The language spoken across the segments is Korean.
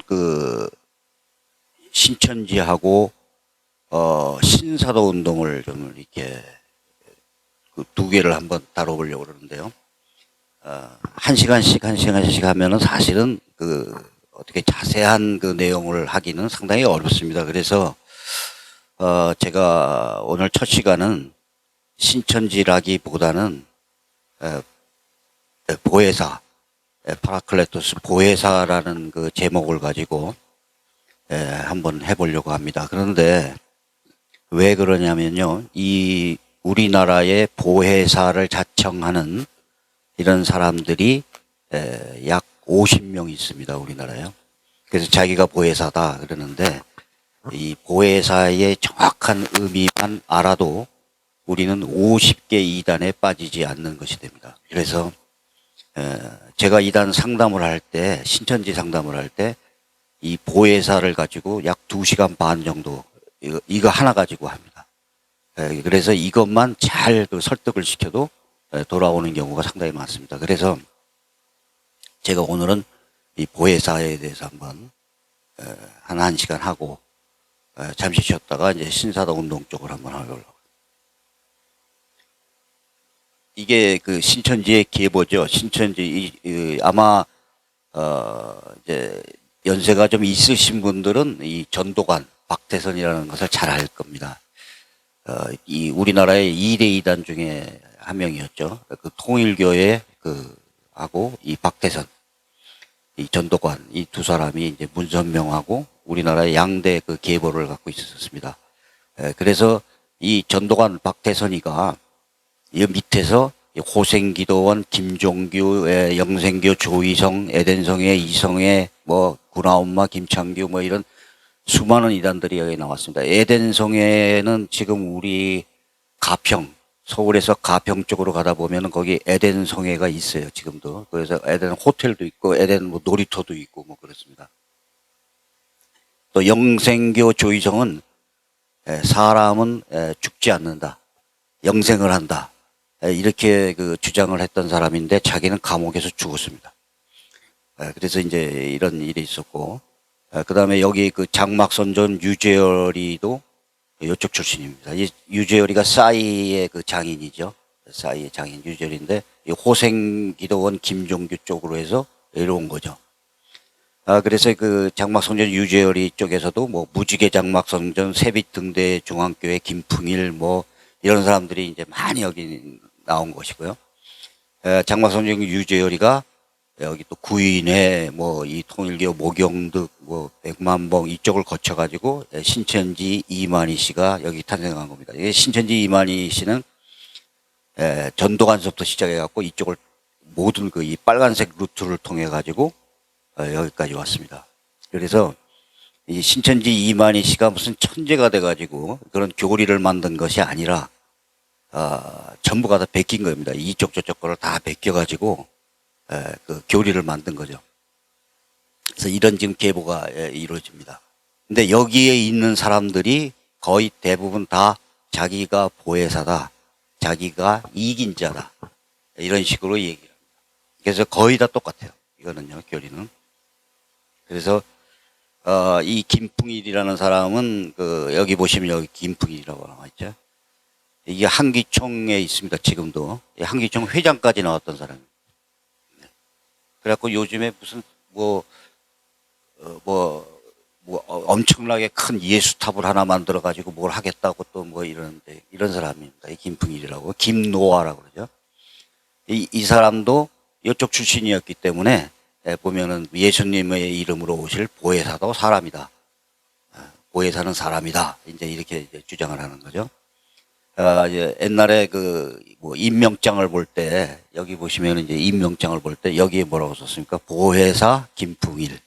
그 신천지하고 신사도 운동을 좀 이렇게 그 두 개를 한번 다뤄보려고 그러는데요. 한 시간씩 하면은 사실은 그 어떻게 자세한 그 내용을 하기는 상당히 어렵습니다. 그래서 제가 오늘 첫 시간은 신천지라기보다는 보혜사, 파라클레토스 보혜사라는 그 제목을 가지고 한번 해보려고 합니다. 그런데 왜 그러냐면요. 이 우리나라의 보혜사를 자청하는 이런 사람들이 약 50명 있습니다. 우리나라에요. 그래서 자기가 보혜사다 그러는데 이 보혜사의 정확한 의미만 알아도 우리는 50개 이단에 빠지지 않는 것이 됩니다. 그래서 제가 이단 상담을 할 때, 신천지 상담을 할 때 이 보혜사를 가지고 약 2시간 반 정도 이거 하나 가지고 합니다. 그래서 이것만 잘 설득을 시켜도 돌아오는 경우가 상당히 많습니다. 그래서 제가 오늘은 이 보혜사에 대해서 한번 한 시간 하고 잠시 쉬었다가 이제 신사도 운동 쪽을 한번 하려고. 이게 그 신천지의 계보죠. 신천지 아마 이제 연세가 좀 있으신 분들은 이 전도관 박태선이라는 것을 잘 알 겁니다. 이 우리나라의 2대 이단 중에 한 명이었죠. 그 통일교회 하고 이 박태선, 이 전도관, 이 두 사람이 이제 문선명하고 우리나라의 양대 그 계보를 갖고 있었습니다. 그래서 이 전도관 박태선이가 이 밑에서 호생기도원, 김종규, 영생교, 조이성, 에덴성회, 이성회, 뭐 구나엄마, 김창규 뭐 이런 수많은 이단들이 여기 나왔습니다. 에덴성회는 지금 우리 가평, 서울에서 가평 쪽으로 가다 보면은 거기 에덴성회가 있어요. 지금도. 그래서 에덴 호텔도 있고 에덴 뭐 놀이터도 있고 뭐 그렇습니다. 또 영생교, 조이성은 사람은 죽지 않는다. 영생을 한다. 이렇게 그 주장을 했던 사람인데 자기는 감옥에서 죽었습니다. 그래서 이제 이런 일이 있었고, 그 다음에 여기 그 장막선전 유재열이도 이쪽 출신입니다. 이 유재열이가 싸이의 그 장인이죠. 싸이의 장인 유재열인데 이 호생기도원 김종규 쪽으로 해서 이리온 거죠. 그래서 그 장막성전 유재열이 쪽에서도 뭐 무지개 장막성전 세빛등대 중앙교회 김풍일 뭐 이런 사람들이 이제 많이 여기 나온 것이고요. 장막성전 유재열이가 여기 또 구인회 뭐 이 통일교 모경득 뭐 백만봉 이쪽을 거쳐가지고 신천지 이만희 씨가 여기 탄생한 겁니다. 신천지 이만희 씨는 전도관서부터 시작해갖고 이쪽을 모든 그 이 빨간색 루트를 통해 가지고 여기까지 왔습니다. 그래서 이 신천지 이만희 씨가 무슨 천재가 돼가지고 그런 교리를 만든 것이 아니라 전부가 다 베낀 겁니다. 이쪽 저쪽 거를 다 베껴가지고 그 교리를 만든 거죠. 그래서 이런 지금 계보가 이루어집니다. 근데 여기에 있는 사람들이 거의 대부분 다 자기가 보혜사다, 자기가 이긴 자다 이런 식으로 얘기를 합니다. 그래서 거의 다 똑같아요. 이거는요, 교리는. 그래서 이 김풍일이라는 사람은 여기 보시면 여기 김풍일이라고 나와 있죠. 이게 한기총에 있습니다. 지금도 한기총 회장까지 나왔던 사람입니다. 그래갖고 요즘에 무슨 엄청나게 큰 예수탑을 하나 만들어 가지고 뭘 하겠다고 또 뭐 이러는데 이런 사람입니다. 이 김풍일이라고 김노아라고 그러죠. 이 사람도 이쪽 출신이었기 때문에 보면은 예수님의 이름으로 오실 보혜사도 사람이다. 보혜사는 사람이다. 이제 이렇게 주장을 하는 거죠. 이제 옛날에 뭐 임명장을 볼 때, 여기 보시면 이제 임명장을 볼 때 여기에 뭐라고 썼습니까? 보혜사 김풍일.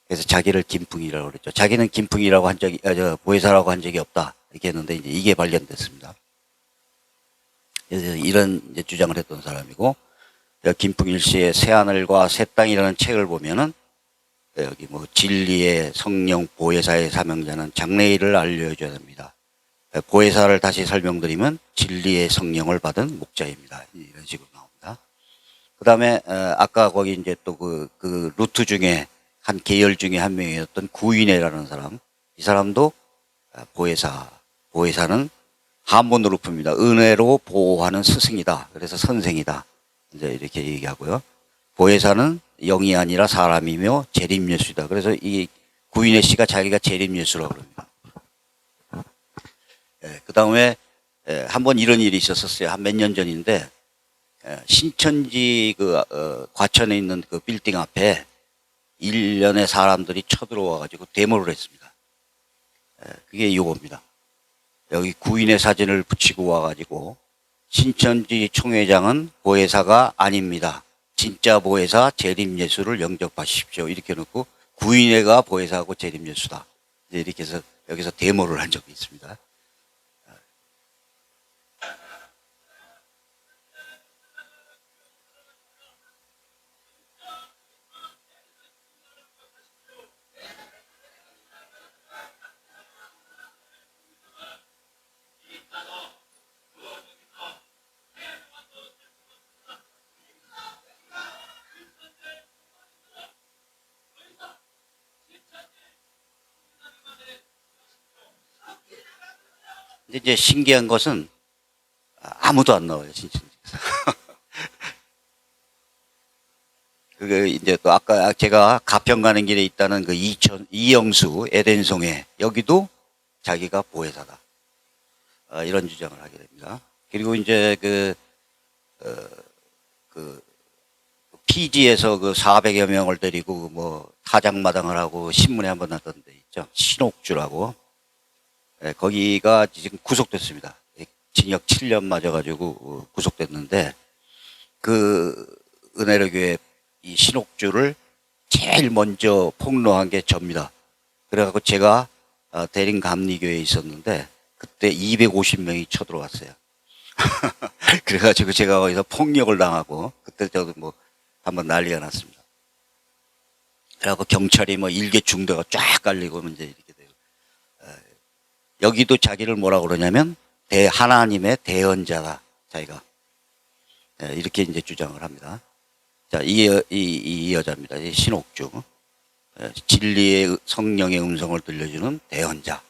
그래서 자기를 김풍일이라고 그랬죠. 자기는 김풍이라고 보혜사라고 한 적이 없다. 이렇게 했는데 이제 이게 발견됐습니다. 그래서 이런 이제 주장을 했던 사람이고, 김풍일 씨의 새하늘과 새 땅이라는 책을 보면은 여기 뭐 진리의 성령 보혜사의 사명자는 장래일을 알려줘야 됩니다. 보혜사를 다시 설명드리면 진리의 성령을 받은 목자입니다. 이런 식으로 나옵니다. 그 다음에 아까 거기 이제 또 그 루트 중에 한 계열 중에 한 명이었던 구인회라는 사람, 이 사람도 보혜사는 한문으로 풉니다. 은혜로 보호하는 스승이다. 그래서 선생이다. 이제 이렇게 얘기하고요. 보혜사는 영이 아니라 사람이며 재림예수이다. 그래서 이 구인혜 씨가 자기가 재림예수라고 그럽니다. 그 다음에 한번 이런 일이 있었어요. 한 몇 년 전인데, 신천지 과천에 있는 그 빌딩 앞에 일련의 사람들이 쳐들어와가지고 데모를 했습니다. 그게 이겁니다. 여기 구인의 사진을 붙이고 와가지고 신천지 총회장은 보혜사가 아닙니다. 진짜 보혜사 재림예수를 영접하십시오. 이렇게 놓고 구인회가 보혜사하고 재림예수다. 이렇게 해서 여기서 데모를 한 적이 있습니다. 이제 신기한 것은 아무도 안 나와요, 신천지에서. 그게 이제 또 아까 제가 가평 가는 길에 있다는 그 이영수 에덴송회, 여기도 자기가 보혜사다. 이런 주장을 하게 됩니다. 그리고 이제 피지에서 400여 명을 데리고 뭐 타작마당을 하고 신문에 한번 났던 데 있죠. 신옥주라고. 거기가 지금 구속됐습니다. 징역 7년 맞아가지고 구속됐는데, 그 은혜로교회 이 신옥주를 제일 먼저 폭로한 게 접니다. 그래갖고 제가 대림감리교회에 있었는데 그때 250명이 쳐들어왔어요. 그래가지고 제가 거기서 폭력을 당하고 그때 저도 뭐 한번 난리가 났습니다. 그래갖고 경찰이 뭐 일개 중대가 쫙 깔리고 이제 이렇게 돼요. 여기도 자기를 뭐라 그러냐면 하나님의 대언자다, 자기가. 이렇게 이제 주장을 합니다. 자, 이 여자입니다. 이 신옥주. 진리의 성령의 음성을 들려주는 대언자.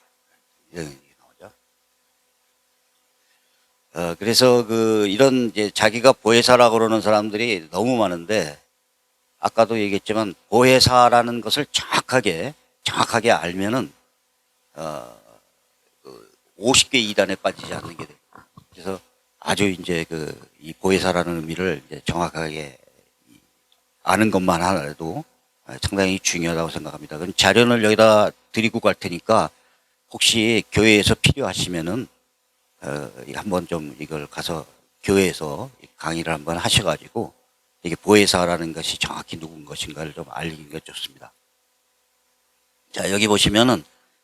이런 얘기 나오죠. 그래서 이런 이제 자기가 보혜사라고 그러는 사람들이 너무 많은데, 아까도 얘기했지만 보혜사라는 것을 정확하게 알면은 50개 이단에 빠지지 않는 게 돼요. 그래서 아주 이제 이 보혜사라는 의미를 이제 정확하게 아는 것만 하나라도 상당히 중요하다고 생각합니다. 그럼 자료를 여기다 드리고 갈 테니까 혹시 교회에서 필요하시면은 한번 좀 이걸 가서 교회에서 강의를 한번 하셔가지고 이게 보혜사라는 것이 정확히 누군 것인가를 좀 알리는 게 좋습니다. 자, 여기 보시면은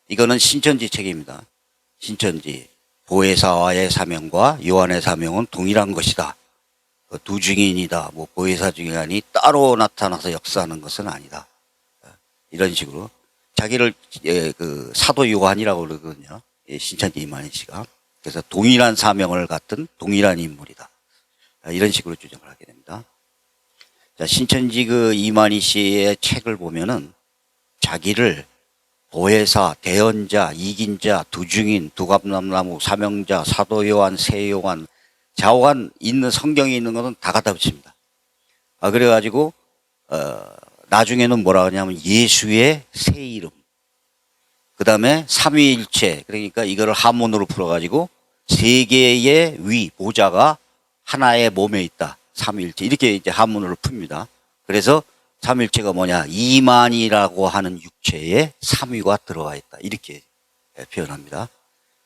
이거는 신천지 책입니다. 신천지 보혜사와의 사명과 요한의 사명은 동일한 것이다. 두 증인이다. 뭐 보혜사 증인이 따로 나타나서 역사하는 것은 아니다. 이런 식으로 자기를 사도 요한이라고 그러거든요. 신천지 이만희 씨가. 그래서 동일한 사명을 갖던 동일한 인물이다. 이런 식으로 주장을 하게 됩니다. 자, 신천지 이만희 씨의 책을 보면은 자기를 보혜사, 대언자, 이긴자, 두증인, 두감남나무, 사명자, 사도 요한, 새 요한, 좌우간 있는 성경에 있는 것은 다 갖다 붙입니다. 그래가지고 나중에는 뭐라 하냐면 예수의 새 이름, 그 다음에 삼위일체, 그러니까 이거를 한문으로 풀어가지고 세 개의 보좌가 하나의 몸에 있다. 삼위일체, 이렇게 이제 한문으로 풉니다. 그래서 삼위일체가 뭐냐, 이만이라고 하는 육체에 삼위가 들어가 있다, 이렇게 표현합니다.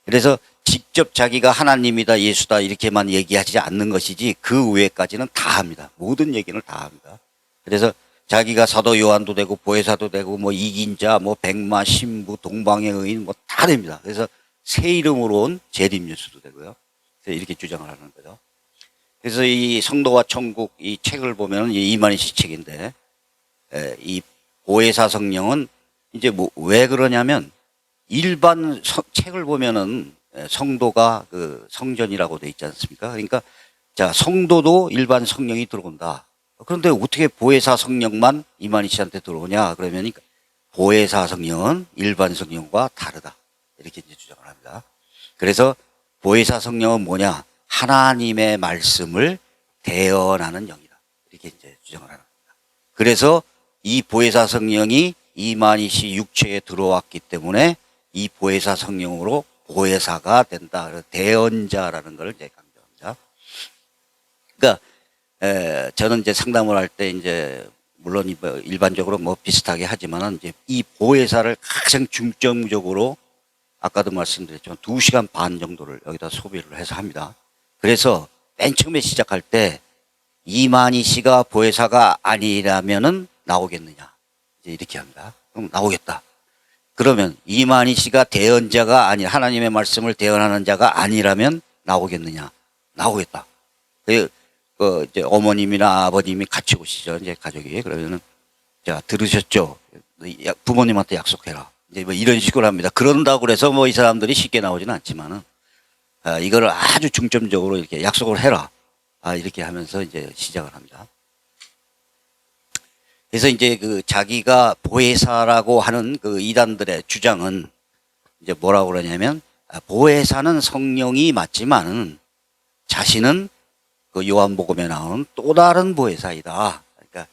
그래서 직접 자기가 하나님이다, 예수다 이렇게만 얘기하지 않는 것이지 그 외에까지는 다 합니다. 모든 얘기를 다 합니다. 그래서 자기가 사도 요한도 되고 보혜사도 되고 뭐 이긴자, 뭐 백마, 신부, 동방의 의인 뭐 다 됩니다. 그래서 새 이름으로 온 재림예수도 되고요. 그래서 이렇게 주장을 하는 거죠. 그래서 이 성도와 천국 이 책을 보면 이만희 씨 책인데, 이 보혜사 성령은 이제 뭐 왜 그러냐면 일반 책을 보면은 성도가 성전이라고 돼 있지 않습니까? 그러니까 자, 성도도 일반 성령이 들어온다. 그런데 어떻게 보혜사 성령만 이만희 씨한테 들어오냐? 그러면 보혜사 성령은 일반 성령과 다르다. 이렇게 이제 주장을 합니다. 그래서 보혜사 성령은 뭐냐? 하나님의 말씀을 대언하는 영이다. 이렇게 이제 주장을 하는 겁니다. 그래서 이 보혜사 성령이 이만희 씨 육체에 들어왔기 때문에 이 보혜사 성령으로 보혜사가 된다. 대언자라는 걸 이제 강조합니다. 그러니까 저는 이제 상담을 할 때 이제 물론 일반적으로 뭐 비슷하게 하지만은 이제 이 보혜사를 가장 중점적으로 아까도 말씀드렸지만 2시간 반 정도를 여기다 소비를 해서 합니다. 그래서 맨 처음에 시작할 때 이만희 씨가 보혜사가 아니라면은 나오겠느냐 이제 이렇게 합니다. 그럼 나오겠다. 그러면 이만희 씨가 대언자가 아니 하나님의 말씀을 대언하는 자가 아니라면 나오겠느냐? 나오겠다. 이제 어머님이나 아버님이 같이 오시죠. 이제 가족이. 그러면은 자, 들으셨죠? 부모님한테 약속해라. 이제 뭐 이런 식으로 합니다. 그런다고 그래서 뭐 이 사람들이 쉽게 나오지는 않지만은 이거를 아주 중점적으로 이렇게 약속을 해라. 이렇게 하면서 이제 시작을 합니다. 그래서 이제 자기가 보혜사라고 하는 이단들의 주장은 이제 뭐라고 그러냐면 보혜사는 성령이 맞지만은 자신은 요한복음에 나오는 또 다른 보혜사이다. 그러니까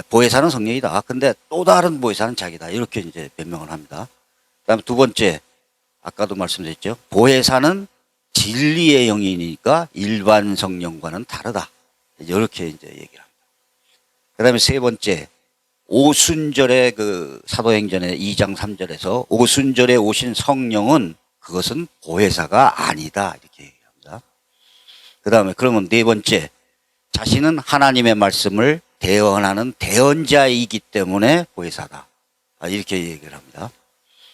보혜사는 성령이다. 근데 또 다른 보혜사는 자기다. 이렇게 이제 변명을 합니다. 그다음에 두 번째 아까도 말씀드렸죠. 보혜사는 진리의 영이니까 일반 성령과는 다르다. 이렇게 이제 얘기를 합니다. 그다음에 세 번째 오순절의 사도행전의 2장 3절에서 오순절에 오신 성령은 그것은 보혜사가 아니다. 이렇게 얘기합니다. 그 다음에 그러면 네 번째 자신은 하나님의 말씀을 대언하는 대언자이기 때문에 보혜사다. 이렇게 얘기를 합니다.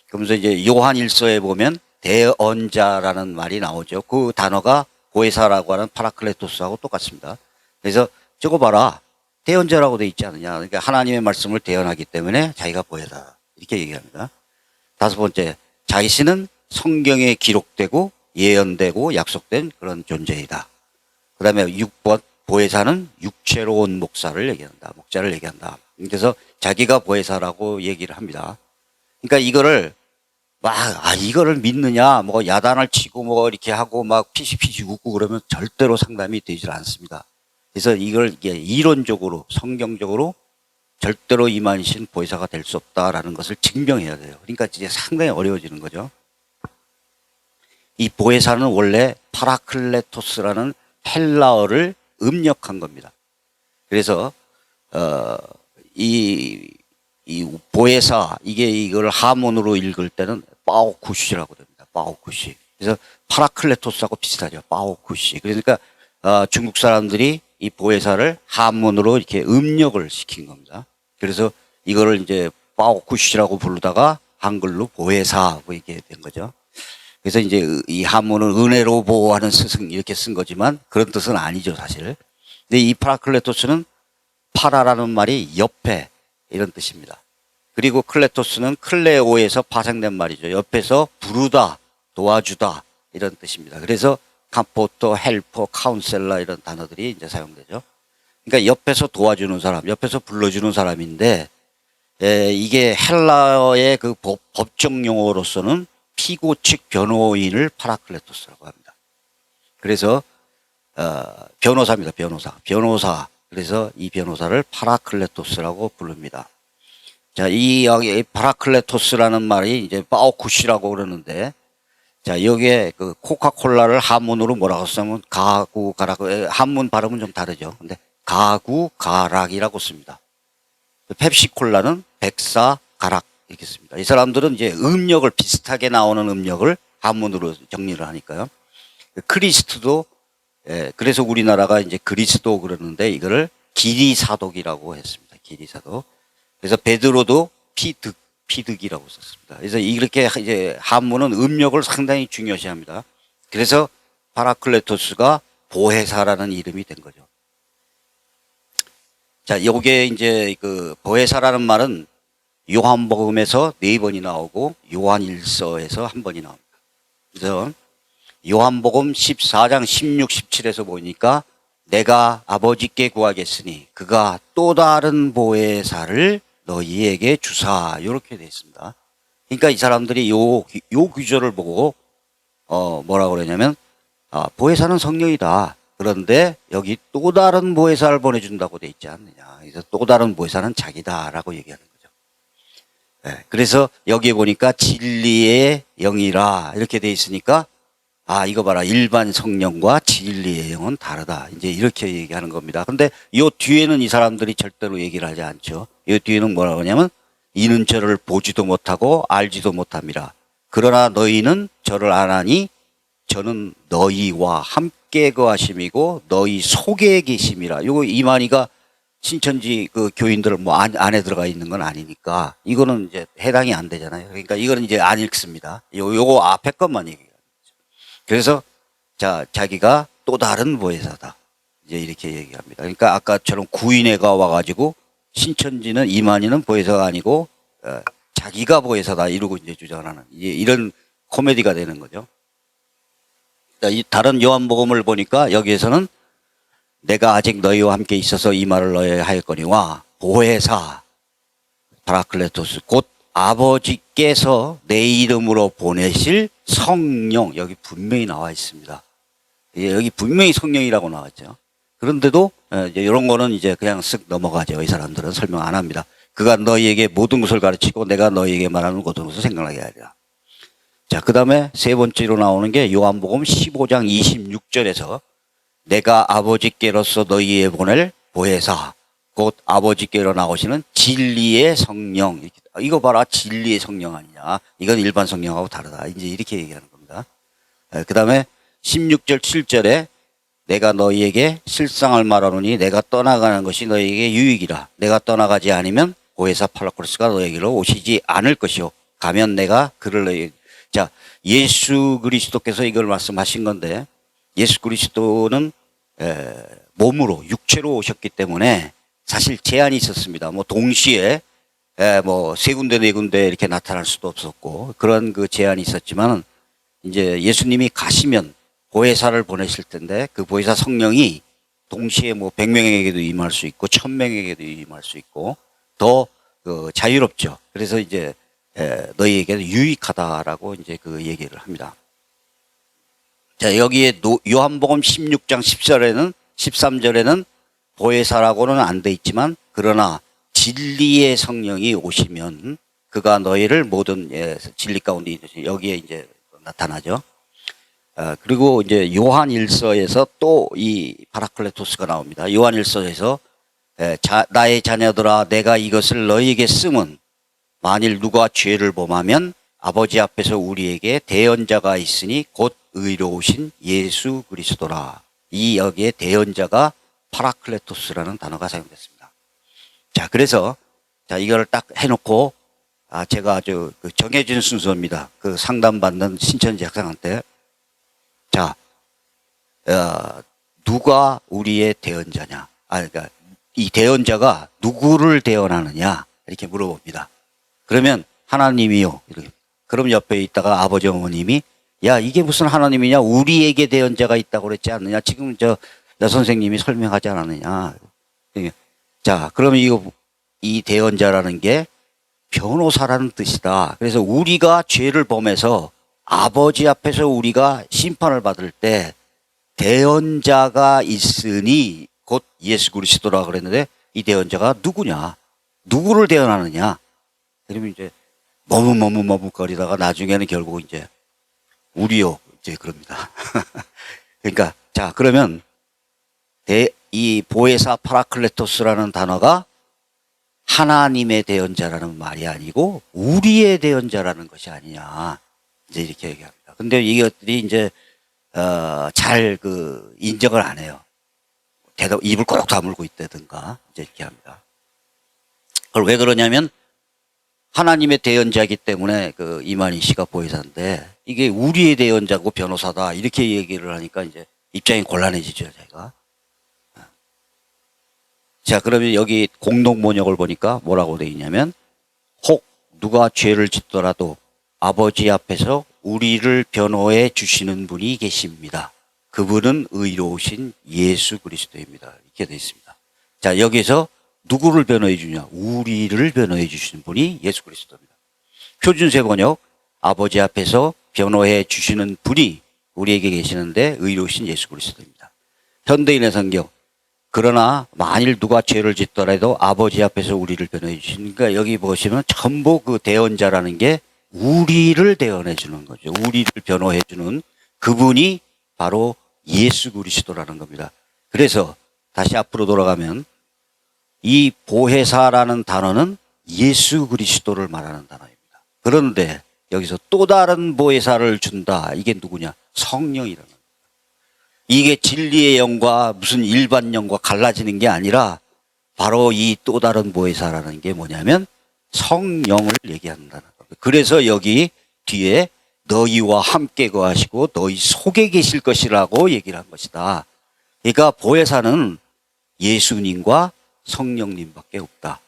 그러면서 이제 요한 1서에 보면 대언자라는 말이 나오죠. 그 단어가 보혜사라고 하는 파라클레토스하고 똑같습니다. 그래서 저거 봐라. 대언자라고 돼 있지 않느냐. 그러니까 하나님의 말씀을 대언하기 때문에 자기가 보혜사다. 이렇게 얘기합니다. 다섯 번째, 자신은 성경에 기록되고 예언되고 약속된 그런 존재이다. 그 다음에 6번, 보혜사는 육체로 온 목사를 얘기한다. 목자를 얘기한다. 그래서 자기가 보혜사라고 얘기를 합니다. 그러니까 이거를 이거를 믿느냐, 뭐 야단을 치고 뭐 이렇게 하고 막 피시피시 웃고 그러면 절대로 상담이 되질 않습니다. 그래서 이걸 이론적으로 성경적으로 절대로 이만희 씨는 보혜사가 될 수 없다라는 것을 증명해야 돼요. 그러니까 이제 상당히 어려워지는 거죠. 이 보혜사는 원래 파라클레토스라는 헬라어를 음력한 겁니다. 그래서 이 보혜사 이걸 하몬으로 읽을 때는 빠오쿠시라고 됩니다. 빠오쿠시. 그래서 파라클레토스하고 비슷하죠. 빠오쿠시. 그러니까 중국 사람들이 이 보혜사를 한문으로 이렇게 음력을 시킨 겁니다. 그래서 이거를 이제 빠오쿠시라고 부르다가 한글로 보혜사 이렇게 된 거죠. 그래서 이제 이 한문은 은혜로 보호하는 스승 이렇게 쓴 거지만 그런 뜻은 아니죠, 사실. 근데 이 파라클레토스는 파라라는 말이 옆에 이런 뜻입니다. 그리고 클레토스는 클레오에서 파생된 말이죠. 옆에서 부르다, 도와주다 이런 뜻입니다. 그래서 캄포터, 헬퍼, 카운셀러 이런 단어들이 이제 사용되죠. 그러니까 옆에서 도와주는 사람, 옆에서 불러주는 사람인데 이게 헬라어의 법정 용어로서는 피고 측 변호인을 파라클레토스라고 합니다. 그래서 변호사입니다. 변호사. 그래서 이 변호사를 파라클레토스라고 부릅니다. 자, 이 파라클레토스라는 말이 이제 빠오쿠시라고 그러는데, 자, 여기에 코카콜라를 한문으로 뭐라고 쓰면 가구가락, 한문 발음은 좀 다르죠. 근데 가구가락이라고 씁니다. 펩시콜라는 백사가락 이렇게 씁니다. 이 사람들은 이제 음력을 비슷하게 나오는 음력을 한문으로 정리를 하니까요. 크리스트도 그래서 우리나라가 이제 그리스도 그러는데 이거를 기리사독이라고 했습니다. 기리사독. 그래서 베드로도 피득이라고 썼습니다. 그래서 이렇게 이제 한문은 음력을 상당히 중요시합니다. 그래서 파라클레토스가 보혜사라는 이름이 된 거죠. 자, 요게 이제 보혜사라는 말은 요한복음에서 4번이 나오고 요한 1서에서 1번이 나옵니다. 그래서 요한복음 14장 16, 17에서 보니까 내가 아버지께 구하겠으니 그가 또 다른 보혜사를 너희에게 주사. 이렇게 되어 있습니다. 그러니까 이 사람들이 요 구절을 보고 뭐라고 그러냐면 보혜사는 성령이다. 그런데 여기 또 다른 보혜사를 보내준다고 돼 있지 않느냐. 그래서 또 다른 보혜사는 자기다라고 얘기하는 거죠. 네, 그래서 여기에 보니까 진리의 영이라 이렇게 돼 있으니까 이거 봐라. 일반 성령과 진리의 영은 다르다. 이제 이렇게 얘기하는 겁니다. 근데 요 뒤에는 이 사람들이 절대로 얘기를 하지 않죠. 요 뒤에는 뭐라고 하냐면 이는 저를 보지도 못하고 알지도 못합니다. 그러나 너희는 저를 아나니 저는 너희와 함께 거하심이고 너희 속에 계심이라. 요거 이만희가 신천지 그 교인들 뭐 안에 들어가 있는 건 아니니까 이거는 이제 해당이 안 되잖아요. 그러니까 이거는 이제 안 읽습니다. 요거 앞에 것만 얘기해요. 그래서 자기가 또 다른 보혜사다. 이제 이렇게 얘기합니다. 그러니까 아까처럼 구인회가 와가지고 신천지는 이만희는 보혜사가 아니고 자기가 보혜사다 이러고 이제 주장하는 이런 코미디가 되는 거죠. 이 다른 요한복음을 보니까 여기에서는 내가 아직 너희와 함께 있어서 이 말을 너희에게 하였거니와 보혜사 파라클레토스 곧 아버지께서 내 이름으로 보내실 성령. 여기 분명히 나와 있습니다. 여기 분명히 성령이라고 나왔죠. 그런데도 이제 이런 거는 이제 그냥 쓱 넘어가죠. 이 사람들은 설명 안 합니다. 그가 너희에게 모든 것을 가르치고 내가 너희에게 말하는 모든 것을 생각나게 하리라. 자, 그 다음에 세 번째로 나오는 게 요한복음 15장 26절에서 내가 아버지께로서 너희에 보낼 보혜사 곧 아버지께로 나오시는 진리의 성령. 이거 봐라. 진리의 성령 아니냐. 이건 일반 성령하고 다르다. 이제 이렇게 얘기하는 겁니다. 그 다음에 16절 7절에 내가 너희에게 실상을 말하노니 내가 떠나가는 것이 너희에게 유익이라. 내가 떠나가지 않으면 보혜사 파라클레토스가 너희에게로 오시지 않을 것이요. 가면 내가 그를 너희에게. 자, 예수 그리스도께서 이걸 말씀하신 건데 예수 그리스도는 몸으로 육체로 오셨기 때문에 사실 제한이 있었습니다. 뭐 동시에 뭐 세 군데 네 군데 이렇게 나타날 수도 없었고 그런 그 제한이 있었지만 이제 예수님이 가시면 보혜사를 보내실 텐데 그 보혜사 성령이 동시에 뭐 100명에게도 임할 수 있고 1000명에게도 임할 수 있고 더 그 자유롭죠. 그래서 이제 너희에게도 유익하다라고 이제 그 얘기를 합니다. 자, 여기에 요한복음 16장 13절에는 보혜사라고는 안 돼 있지만 그러나 진리의 성령이 오시면 그가 너희를 모든 진리 가운데 여기에 이제 나타나죠. 그리고 이제 요한 1서에서 또 이 파라클레토스가 나옵니다. 요한 1서에서 나의 자녀들아 내가 이것을 너희에게 쓰면 만일 누가 죄를 범하면 아버지 앞에서 우리에게 대언자가 있으니 곧 의로우신 예수 그리스도라. 이 여기에 대언자가 파라클레토스라는 단어가 사용됐습니다. 자, 그래서 이거를 딱 해놓고 제가 아주 정해진 순서입니다. 그 상담받는 신천지 학생한테 누가 우리의 대언자냐? 그러니까 이 대언자가 누구를 대언하느냐? 이렇게 물어봅니다. 그러면 하나님이요. 이렇게. 그럼 옆에 있다가 아버지 어머님이 야, 이게 무슨 하나님이냐? 우리에게 대언자가 있다고 그랬지 않느냐? 지금 선생님이 설명하지 않았느냐? 자, 그러면 이 대언자라는 게 변호사라는 뜻이다. 그래서 우리가 죄를 범해서 아버지 앞에서 우리가 심판을 받을 때 대언자가 있으니 곧 예수 그리스도라 그랬는데 이 대언자가 누구냐? 누구를 대언하느냐? 그러면 이제 머뭇거리다가 나중에는 결국 이제 우리요 이제 그럽니다. 그러니까 자, 그러면 이 보혜사 파라클레토스라는 단어가 하나님의 대언자라는 말이 아니고 우리의 대언자라는 것이 아니냐 이제 이렇게 얘기합니다. 근데 이것들이 이제 잘 인정을 안 해요. 입을 꼭 다물고 있다든가 이제 이렇게 합니다. 그걸 왜 그러냐면 하나님의 대언자이기 때문에 이만희 씨가 보혜사인데 이게 우리의 대언자고 변호사다 이렇게 얘기를 하니까 이제 입장이 곤란해지죠, 제가. 자, 그러면 여기 공동 번역을 보니까 뭐라고 되어 있냐면 혹 누가 죄를 짓더라도 아버지 앞에서 우리를 변호해 주시는 분이 계십니다. 그분은 의로우신 예수 그리스도입니다. 이렇게 되어 있습니다. 자, 여기서 누구를 변호해 주냐? 우리를 변호해 주시는 분이 예수 그리스도입니다. 표준세 번역, 아버지 앞에서 변호해 주시는 분이 우리에게 계시는데 의로우신 예수 그리스도입니다. 현대인의 성경, 그러나 만일 누가 죄를 짓더라도 아버지 앞에서 우리를 변호해 주시니까 여기 보시면 전부 그 대언자라는 게 우리를 대언해 주는 거죠. 우리를 변호해 주는 그분이 바로 예수 그리스도라는 겁니다. 그래서 다시 앞으로 돌아가면 이 보혜사라는 단어는 예수 그리스도를 말하는 단어입니다. 그런데 여기서 또 다른 보혜사를 준다. 이게 누구냐? 성령이라는 겁니다. 이게 진리의 영과 무슨 일반 영과 갈라지는 게 아니라 바로 이 또 다른 보혜사라는 게 뭐냐면 성령을 얘기한다는 겁니다. 그래서 여기 뒤에 너희와 함께 거하시고 너희 속에 계실 것이라고 얘기를 한 것이다. 그러니까 보혜사는 예수님과 성령님밖에 없다.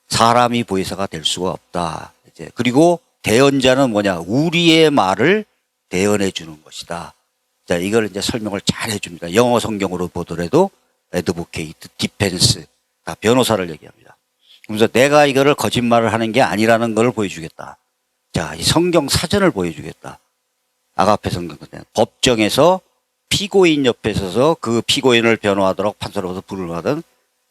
사람이 보혜사가 될 수가 없다. 이제 그리고 대언자는 뭐냐? 우리의 말을 대언해 주는 것이다. 자, 이걸 이제 설명을 잘 해줍니다. 영어 성경으로 보더라도 애드보케이트, 디펜스, 다 변호사를 얘기합니다. 그래서 내가 이거를 거짓말을 하는 게 아니라는 걸 보여주겠다. 자, 이 성경 사전을 보여주겠다. 아가페 성경 법정에서 피고인 옆에 서서 그 피고인을 변호하도록 판사로서 부르하던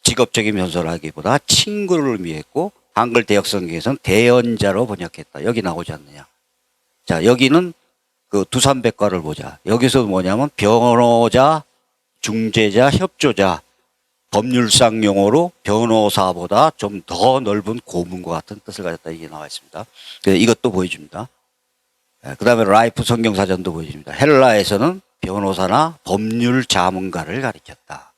직업적인 변호사를 하기보다 친구를 의미했고 한글 대역 성경에서는 대언자로 번역했다. 여기 나오지 않느냐. 자, 여기는 그 두산백과를 보자. 여기서 뭐냐면 변호자, 중재자, 협조자, 법률상 용어로 변호사보다 좀 더 넓은 고문과 같은 뜻을 가졌다. 이게 나와 있습니다. 이것도 보여줍니다. 그 다음에 라이프 성경사전도 보여줍니다. 헬라에서는 변호사나 법률 자문가를 가리켰다.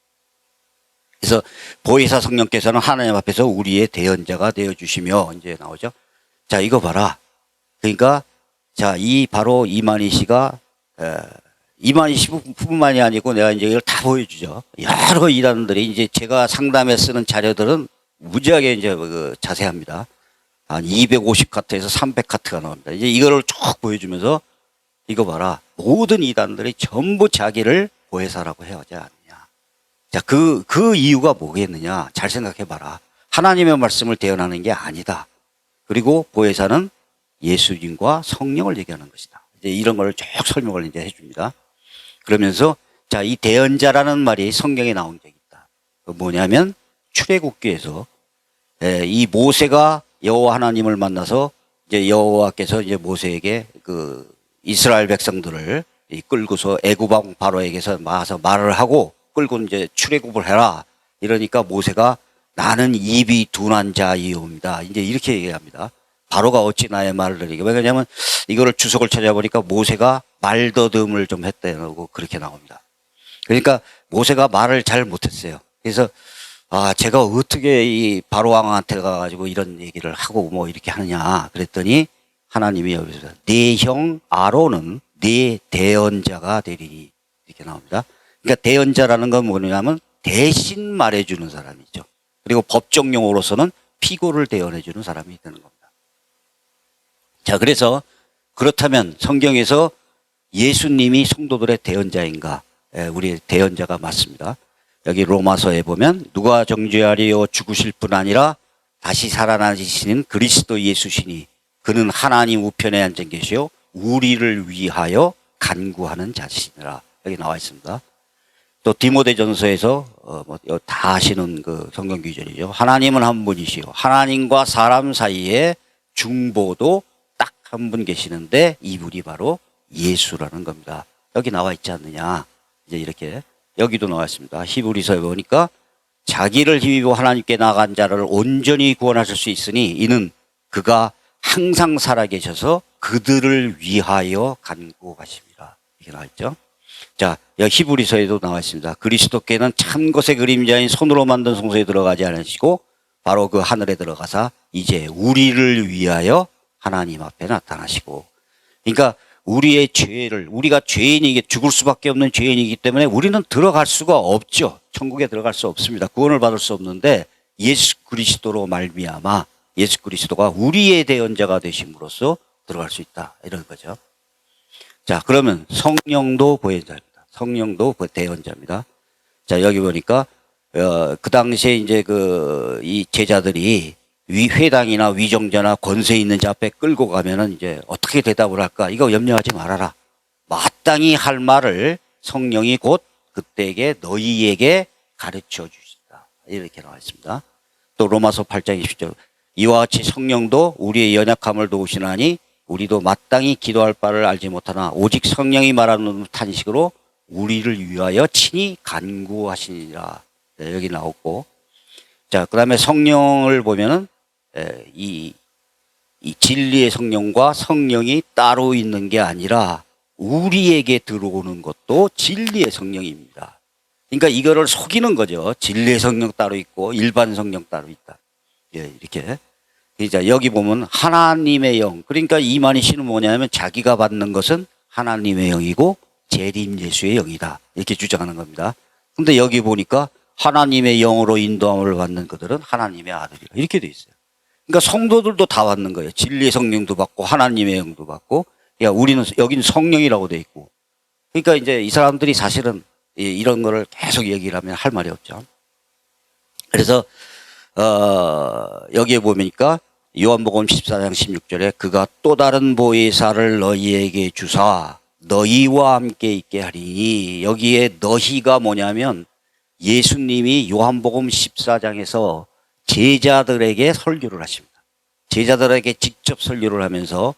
그래서 보혜사 성령께서는 하나님 앞에서 우리의 대언자가 되어주시며 이제 나오죠. 자, 이거 봐라. 그러니까 자, 이 바로 이만희 씨가 이만희 씨뿐만이 아니고 내가 이제 이걸 다 보여주죠. 여러 이단들이 이제 제가 상담에 쓰는 자료들은 무지하게 이제 그 자세합니다. 한 250카트에서 300카트가 나옵니다. 이제 이거를 쭉 보여주면서 이거 봐라. 모든 이단들이 전부 자기를 보혜사라고 해야지 않느냐. 자, 그 이유가 뭐겠느냐. 잘 생각해 봐라. 하나님의 말씀을 대언하는 게 아니다. 그리고 보혜사는 예수님과 성령을 얘기하는 것이다. 이제 이런 걸 쭉 설명을 이제 해줍니다. 그러면서 자, 이 대언자라는 말이 성경에 나온 적이 있다. 뭐냐면 출애굽기에서 이 모세가 여호와 하나님을 만나서 이제 여호와께서 이제 모세에게 그 이스라엘 백성들을 끌고서 애굽 왕 바로에게서 와서 말을 하고 끌고 이제 출애굽을 해라. 이러니까 모세가 나는 입이 둔한 자이옵니다. 이제 이렇게 얘기합니다. 바로가 어찌 나의 말을 들으게. 왜냐하면 이거를 주석을 찾아보니까 모세가 말더듬을 좀 했다고 그렇게 나옵니다. 그러니까 모세가 말을 잘 못했어요. 그래서 제가 어떻게 이 바로 왕한테 가가지고 이런 얘기를 하고 뭐 이렇게 하느냐 그랬더니 하나님이 여기서 네 형 아론은 네 대언자가 되리니 이렇게 나옵니다. 그러니까 대언자라는 건 뭐냐면 대신 말해주는 사람이죠. 그리고 법정 용어로서는 피고를 대언해주는 사람이 되는 겁니다. 자, 그래서 그렇다면 성경에서 예수님이 성도들의 대언자인가? 우리 대언자가 맞습니다. 여기 로마서에 보면 누가 정죄하리요 죽으실 뿐 아니라 다시 살아나시는 그리스도 예수시니 그는 하나님 우편에 앉은 계시요 우리를 위하여 간구하는 자시니라. 여기 나와 있습니다. 또 디모데전서에서 다 아시는 그 성경 구절이죠. 하나님은 한 분이시요 하나님과 사람 사이에 중보도 딱 한 분 계시는데 이분이 바로 예수라는 겁니다. 여기 나와 있지 않느냐. 이제 이렇게 여기도 나와 있습니다. 히브리서에 보니까 자기를 힘입어 하나님께 나간 자를 온전히 구원하실 수 있으니 이는 그가 항상 살아계셔서 그들을 위하여 간구하십니다. 이게 나와 있죠. 자, 여기 히브리서에도 나와 있습니다. 그리스도께는 참 것의 그림자인 손으로 만든 성소에 들어가지 않으시고 바로 그 하늘에 들어가사 이제 우리를 위하여 하나님 앞에 나타나시고. 그러니까 우리의 죄를, 우리가 죄인이기, 죽을 수밖에 없는 죄인이기 때문에 우리는 들어갈 수가 없죠. 천국에 들어갈 수 없습니다. 구원을 받을 수 없는데 예수 그리스도로 말미암아 예수 그리스도가 우리의 대언자가 되심으로써 들어갈 수 있다. 이런 거죠. 자, 그러면 성령도 보혜사입니다. 성령도 그 대언자입니다. 자, 여기 보니까 그 당시에 이제 이 제자들이 회당이나 위정자나 권세 있는 자 앞에 끌고 가면은 이제 어떻게 대답을 할까? 이거 염려하지 말아라. 마땅히 할 말을 성령이 곧 그때에게 너희에게 가르쳐 주시다. 이렇게 나와 있습니다. 또 로마서 8장 20절. 이와 같이 성령도 우리의 연약함을 도우시나니 우리도 마땅히 기도할 바를 알지 못하나 오직 성령이 말하는 탄식으로 우리를 위하여 친히 간구하시니라. 네, 여기 나오고. 자, 그 다음에 성령을 보면은 이 진리의 성령과 성령이 따로 있는 게 아니라 우리에게 들어오는 것도 진리의 성령입니다. 그러니까 이거를 속이는 거죠. 진리의 성령 따로 있고 일반 성령 따로 있다. 예, 이렇게. 자, 여기 보면 하나님의 영. 그러니까 이만희씨는 뭐냐면 자기가 받는 것은 하나님의 영이고 재림 예수의 영이다. 이렇게 주장하는 겁니다. 근데 여기 보니까 하나님의 영으로 인도함을 받는 그들은 하나님의 아들이라. 이렇게 돼 있어요. 그러니까 성도들도 다 받는 거예요. 진리의 성령도 받고 하나님의 영도 받고. 야, 우리는 여기는 성령이라고 돼 있고. 그러니까 이제 이 사람들이 사실은 이런 거를 계속 얘기를 하면 할 말이 없죠. 그래서 여기에 보니까 요한복음 14장 16절에 그가 또 다른 보혜사를 너희에게 주사 너희와 함께 있게 하리니, 여기에 너희가 뭐냐면 예수님이 요한복음 14장에서 제자들에게 설교를 하십니다. 제자들에게 직접 설교를 하면서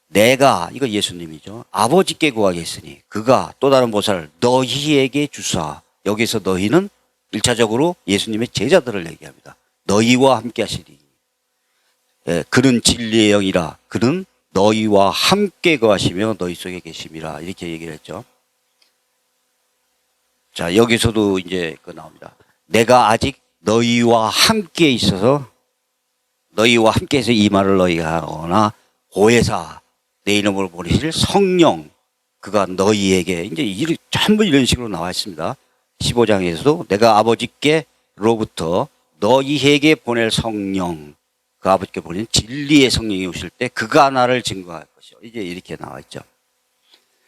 내가, 이거 예수님이죠, 아버지께 구하겠으니 그가 또 다른 보살을 너희에게 주사. 여기서 너희는 1차적으로 예수님의 제자들을 얘기합니다. 너희와 함께 하시리. 예, 그는 진리의 영이라 그는 너희와 함께 거하시며 너희 속에 계심이라. 이렇게 얘기를 했죠. 자, 여기서도 이제 나옵니다. 내가 아직 너희와 함께 있어서 너희와 함께 해서 이 말을 너희가 하거나 보혜사 내 이름으로 보내실 성령 그가 너희에게, 이제 전부 이런 식으로 나와 있습니다. 15장에서도 내가 아버지께로부터 너희에게 보낼 성령, 그 아버지께 보낸 진리의 성령이 오실 때 그가 나를 증거할 것이요. 이제 이렇게 나와 있죠.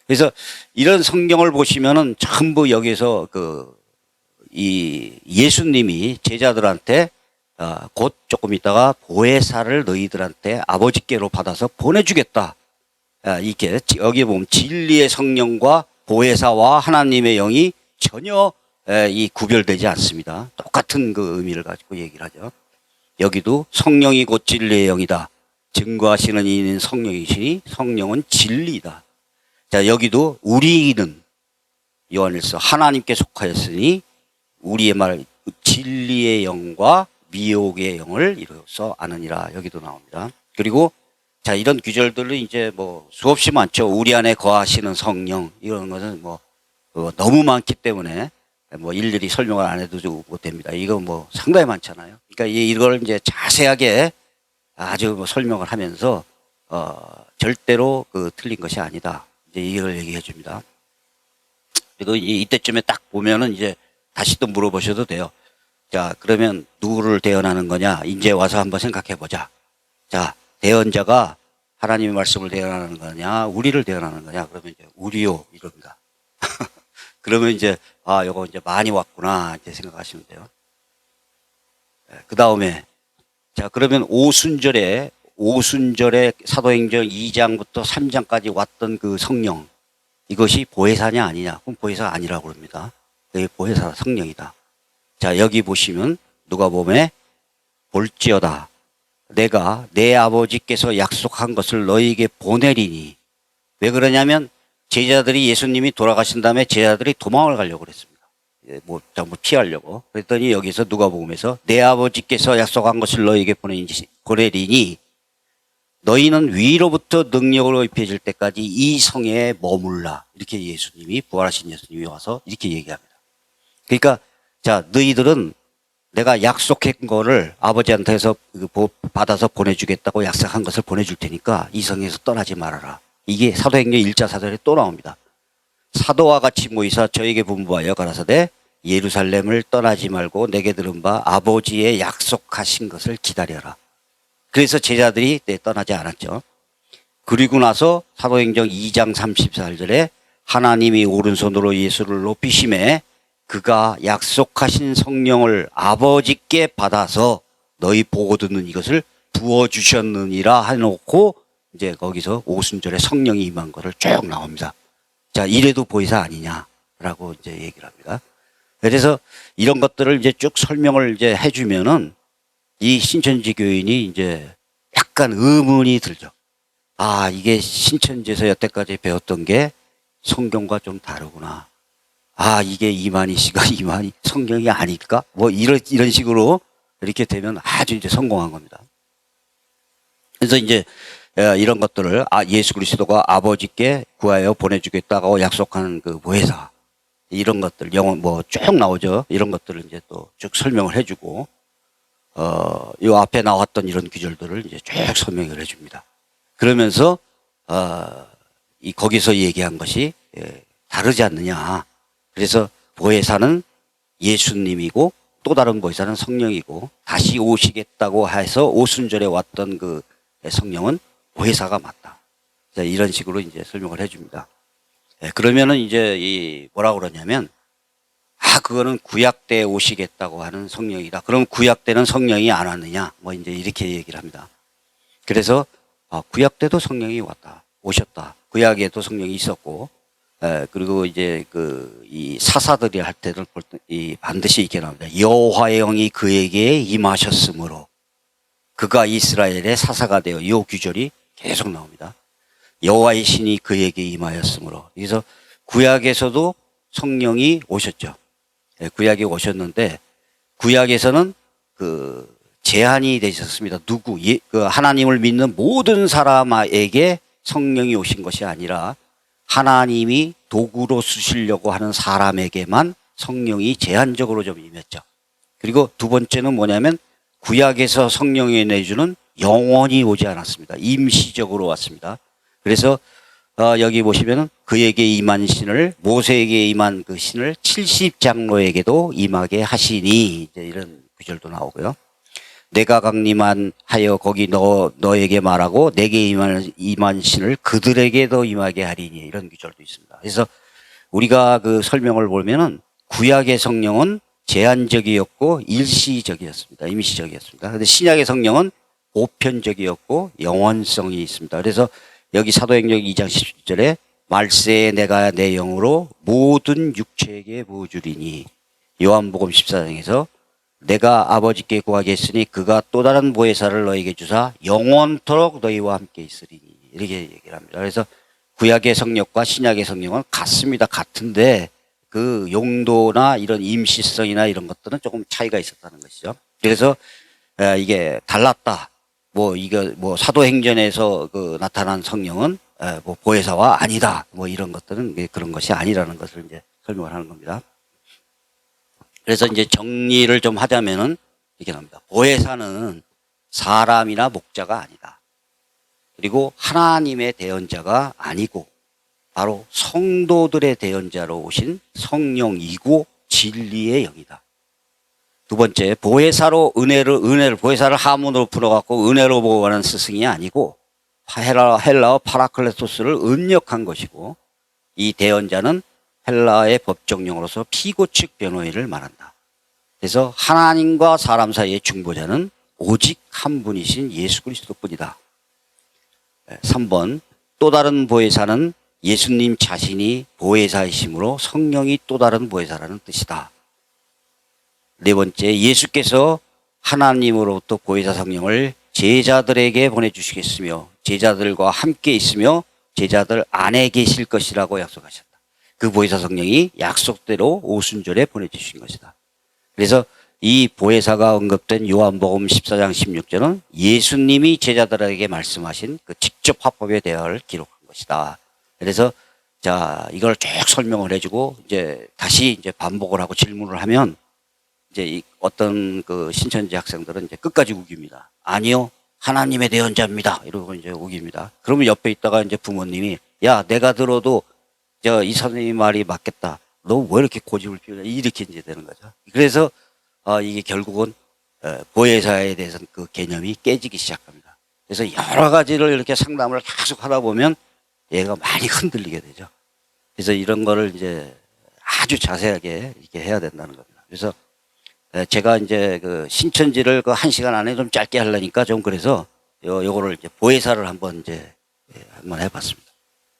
그래서 이런 성경을 보시면은 전부 여기서 이 예수님이 제자들한테 곧 조금 있다가 보혜사를 너희들한테 아버지께로 받아서 보내주겠다. 이렇게 여기에 보면 진리의 성령과 보혜사와 하나님의 영이 전혀 이 구별되지 않습니다. 똑같은 그 의미를 가지고 얘기를 하죠. 여기도 성령이 곧 진리의 영이다. 증거하시는 이는 성령이시니 성령은 진리다. 자, 여기도 우리는 요한일서 하나님께 속하였으니 우리의 말 진리의 영과 미혹의 영을 이루어서 아느니라. 여기도 나옵니다. 그리고 자, 이런 구절들은 이제 뭐 수없이 많죠. 우리 안에 거하시는 성령, 이런 것은 뭐 너무 많기 때문에 뭐 일일이 설명을 안 해도 못 됩니다. 이거 뭐 상당히 많잖아요. 그러니까 이걸 이제 자세하게 아주 뭐 설명을 하면서 절대로 틀린 것이 아니다. 이제 이걸 얘기해 줍니다. 그리고 이때쯤에 딱 보면은 이제 다시 또 물어보셔도 돼요. 자, 그러면 누구를 대언하는 거냐? 이제 와서 한번 생각해 보자. 자, 대언자가 하나님의 말씀을 대언하는 거냐, 우리를 대언하는 거냐? 그러면 이제 우리요 이럽니다. 그러면 이제 요거 이제 많이 왔구나 이제 생각하시면 돼요. 그 다음에 자, 그러면 오순절에 사도행전 2장부터 3장까지 왔던 그 성령, 이것이 보혜사냐 아니냐? 그럼 보혜사 아니라고 그럽니다. 그게 보혜사 성령이다. 자, 여기 보시면 누가복음에 볼지어다 내가 내 아버지께서 약속한 것을 너희에게 보내리니. 왜 그러냐면 제자들이 예수님이 돌아가신 다음에 제자들이 도망을 가려고 그랬습니다. 뭐 피하려고. 그랬더니 여기서 누가복음에서 내 아버지께서 약속한 것을 너희에게 보내리니 너희는 위로부터 능력을 입혀질 때까지 이 성에 머물라. 이렇게 예수님이, 부활하신 예수님이 와서 이렇게 얘기합니다. 그러니까 자, 너희들은 내가 약속한 거를 아버지한테서 받아서 보내주겠다고 약속한 것을 보내줄 테니까 이 성에서 떠나지 말아라. 이게 사도행전 1자 4절에 또 나옵니다. 사도와 같이 모이사 저에게 분부하여 가라사대 예루살렘을 떠나지 말고 내게 들은 바 아버지의 약속하신 것을 기다려라. 그래서 제자들이 떠나지 않았죠. 그리고 나서 사도행전 2장 34절에 하나님이 오른손으로 예수를 높이심에 그가 약속하신 성령을 아버지께 받아서 너희 보고 듣는 이것을 부어주셨느니라 해놓고 이제 거기서 오순절에 성령이 임한 거를 쭉 나옵니다. 자, 이래도 보혜사 아니냐라고 이제 얘기를 합니다. 그래서 이런 것들을 이제 쭉 설명을 이제 해주면은 이 신천지 교인이 이제 약간 의문이 들죠. 아, 이게 신천지에서 여태까지 배웠던 게 성경과 좀 다르구나. 아, 이게 이만희 씨가 이만희 성경이 아닐까? 뭐 이런 식으로 이렇게 되면 아주 이제 성공한 겁니다. 그래서 이제 이런 것들을 예수 그리스도가 아버지께 구하여 보내주겠다고 약속한 그 보혜사 이런 것들 영원 뭐 쭉 나오죠. 이런 것들을 이제 또 쭉 설명을 해주고 요 앞에 나왔던 이런 구절들을 이제 쭉 설명을 해줍니다. 그러면서 이 거기서 얘기한 것이 다르지 않느냐. 그래서 보혜사는 예수님이고 또 다른 보혜사는 성령이고 다시 오시겠다고 해서 오순절에 왔던 그 성령은 보혜사가 맞다. 자, 이런 식으로 이제 설명을 해줍니다. 그러면은 이제 이 뭐라고 그러냐면 그거는 구약 때 오시겠다고 하는 성령이다. 그럼 구약 때는 성령이 안 왔느냐? 뭐 이제 이렇게 얘기를 합니다. 그래서 구약 때도 성령이 왔다, 오셨다. 구약에도 성령이 있었고, 그리고 이제 이 사사들이 할 때를 볼 때 반드시 이렇게 나옵니다. 여호와의 영이 그에게 임하셨으므로 그가 이스라엘의 사사가 되어 이 규절이 계속 나옵니다. 여호와의 신이 그에게 임하였으므로. 그래서 구약에서도 성령이 오셨죠. 구약에 오셨는데 구약에서는 제한이 되어 있었습니다. 하나님을 믿는 모든 사람에게 성령이 오신 것이 아니라 하나님이 도구로 쓰시려고 하는 사람에게만 성령이 제한적으로 좀 임했죠. 그리고 두 번째는 뭐냐면 구약에서 성령이 내주는 영원히 오지 않았습니다. 임시적으로 왔습니다. 그래서 여기 보시면은 그에게 임한 신을 모세에게 임한 그 신을 70장로에게도 임하게 하시니 이제 이런 구절도 나오고요. 내가 강림한 하여 거기 너에게 말하고 내게 임한 신을 그들에게도 임하게 하리니 이런 구절도 있습니다. 그래서 우리가 그 설명을 보면은 구약의 성령은 제한적이었고 일시적이었습니다. 임시적이었습니다. 그런데 신약의 성령은 보편적이었고 영원성이 있습니다. 그래서 여기 사도행전 2장 17절에 말세에 내가 내 영으로 모든 육체에게 부어주리니 요한복음 14장에서 내가 아버지께 구하겠으니 그가 또 다른 보혜사를 너에게 주사 영원토록 너희와 함께 있으리니 이렇게 얘기를 합니다. 그래서 구약의 성령과 신약의 성령은 같습니다. 같은데 그 용도나 이런 임시성이나 이런 것들은 조금 차이가 있었다는 것이죠. 그래서 이게 달랐다. 이거 사도행전에서 나타난 성령은 보혜사와 아니다. 이런 것들은 그런 것이 아니라는 것을 이제 설명을 하는 겁니다. 그래서 이제 정리를 좀 하자면은 이렇게 나옵니다. 보혜사는 사람이나 목자가 아니다. 그리고 하나님의 대언자가 아니고 바로 성도들의 대언자로 오신 성령이고 진리의 영이다. 두 번째, 보혜사로 보혜사를 하문으로 풀어갖고 은혜로 보호하는 스승이 아니고 헬라어 파라클레토스를 음력한 것이고 이 대언자는 헬라의 법정용어로서 피고 측 변호인을 말한다. 그래서 하나님과 사람 사이의 중보자는 오직 한 분이신 예수 그리스도뿐이다. 3번, 또 다른 보혜사는 예수님 자신이 보혜사이심으로 성령이 또 다른 보혜사라는 뜻이다. 네 번째, 예수께서 하나님으로부터 보혜사 성령을 제자들에게 보내주시겠으며 제자들과 함께 있으며 제자들 안에 계실 것이라고 약속하셨다. 그 보혜사 성령이 약속대로 오순절에 보내주신 것이다. 그래서 이 보혜사가 언급된 요한복음 14장 16절은 예수님이 제자들에게 말씀하신 그 직접 화법의 대화를 기록한 것이다. 그래서 자, 이걸 쭉 설명을 해주고 이제 다시 이제 반복을 하고 질문을 하면 이제 어떤 그 신천지 학생들은 이제 끝까지 우깁니다. 아니요, 하나님의 대언자입니다. 이러고 이제 우깁니다. 그러면 옆에 있다가 이제 부모님이 야, 내가 들어도 이 선생님 말이 맞겠다. 너 왜 이렇게 고집을 피우냐. 이렇게 이제 되는 거죠. 그래서 이게 결국은 보혜사에 대해서는 그 개념이 깨지기 시작합니다. 그래서 여러 가지를 이렇게 상담을 계속 하다 보면 얘가 많이 흔들리게 되죠. 그래서 이런 거를 이제 아주 자세하게 이렇게 해야 된다는 겁니다. 그래서 제가 이제 그 신천지를 그 1시간 안에 좀 짧게 하려니까 좀 그래서 요거를 이제 보혜사를 한번 이제 한번 해봤습니다.